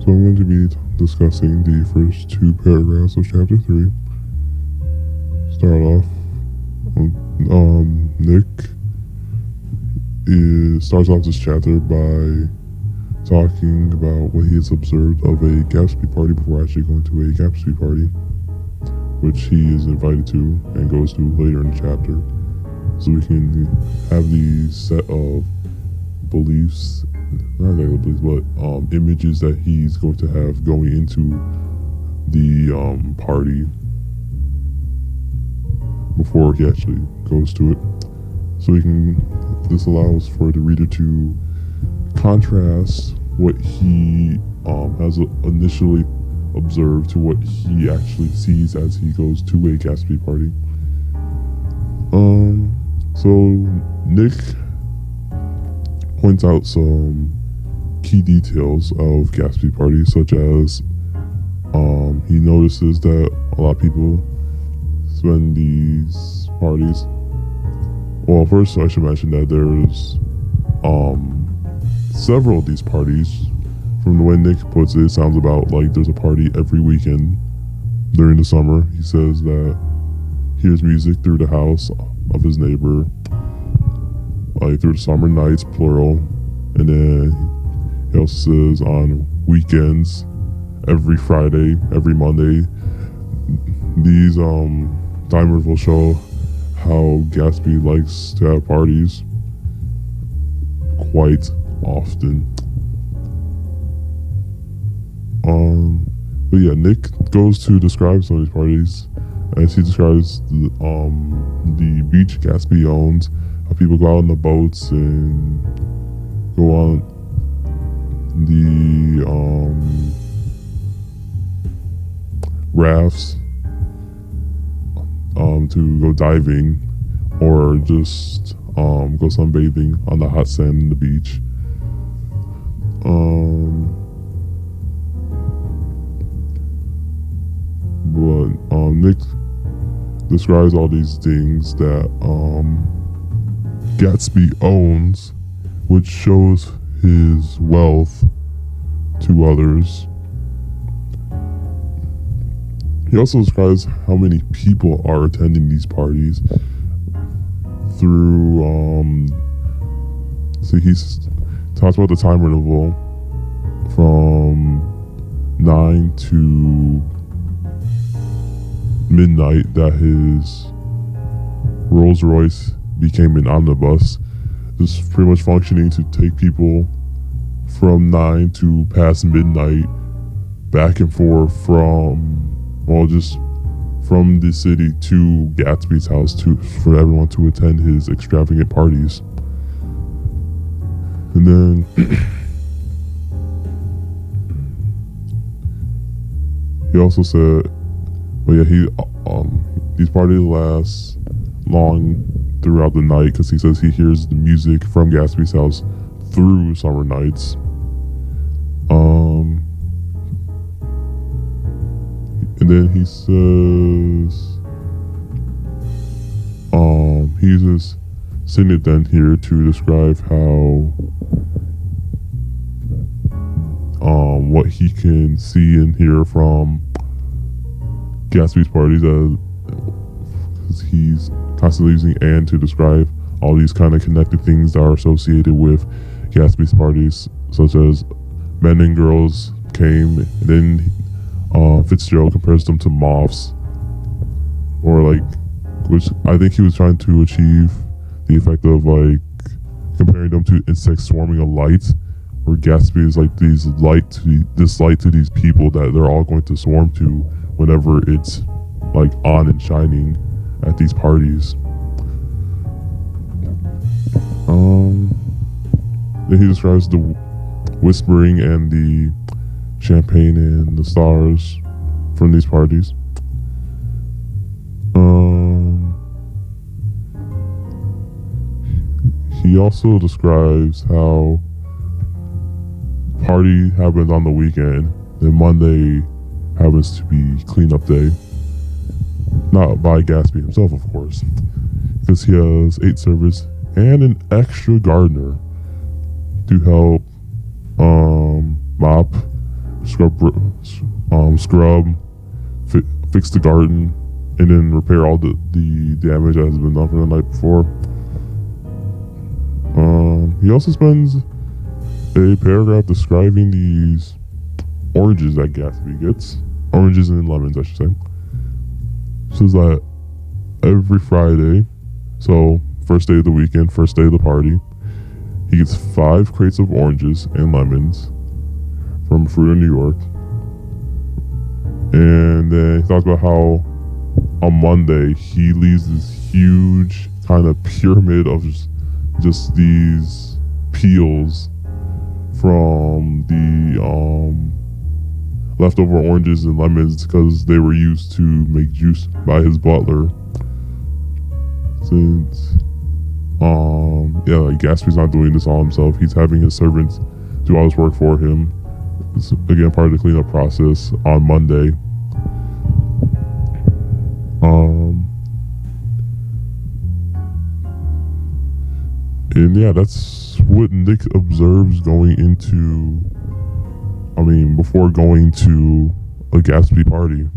So I'm going to be discussing the first two paragraphs of chapter 3. Start off, Nick starts off this chapter by talking about what he has observed of a Gatsby party before actually going to a Gatsby party, which he is invited to and goes to later in the chapter. So we can have the set of beliefs, not exactly beliefs, but images that he's going to have going into the party before he actually goes to it. So this allows for the reader to contrast what he has initially observed to what he actually sees as he goes to a Gatsby party. So Nick points out some key details of Gatsby parties, such as he notices that a lot of people spend these parties. Well, first I should mention that there's several of these parties. From the way Nick puts it, it sounds about like there's a party every weekend during the summer. He says that he hears music through the house of his neighbor, like through the summer nights, plural. And then he also says on weekends, every Friday, every Monday, these timers will show how Gatsby likes to have parties quite often. But yeah, Nick goes to describe some of these parties as he describes the beach Gatsby owns, how people go out on the boats and go on the rafts to go diving or just go sunbathing on the hot sand in the beach. But Nick describes all these things that Gatsby owns, which shows his wealth to others. He also describes how many people are attending these parties through so he talks about the time interval from 9 to midnight that his Rolls Royce became an omnibus. This is pretty much functioning to take people from 9 to past midnight back and forth just from the city to Gatsby's house for everyone to attend his extravagant parties. And then he also said, these parties last long throughout the night because he says he hears the music from Gatsby's house through summer nights. And then he says he uses Signet then here to describe how what he can see and hear from Gatsby's parties, because he's constantly using "and" to describe all these kind of connected things that are associated with Gatsby's parties, such as men and girls came, and then Fitzgerald compares them to moths, which I think he was trying to achieve the effect of comparing them to insects swarming a light, where Gatsby is like this light to these people that they're all going to swarm to whenever it's on and shining at these parties. Then he describes the whispering and the champagne and the stars from these parties. He also describes how party happens on the weekend, then Monday happens to be cleanup day. Not by Gatsby himself, of course, because he has 8 servants and an extra gardener to help mop, scrub, fix the garden, and then repair all the damage that has been done from the night before. He also spends a paragraph describing these oranges that Gatsby gets. Oranges and lemons, I should say. Says that every Friday, so first day of the weekend, first day of the party, he gets 5 crates of oranges and lemons from a fruit in New York. And then he talks about how on Monday he leaves this huge kind of pyramid of just these peels from the leftover oranges and lemons because they were used to make juice by his butler. Since like Gatsby's not doing this all himself, he's having his servants do all this work for him. It's again part of the cleanup process on Monday. And yeah, that's what Nick observes going into, before going to a Gatsby party.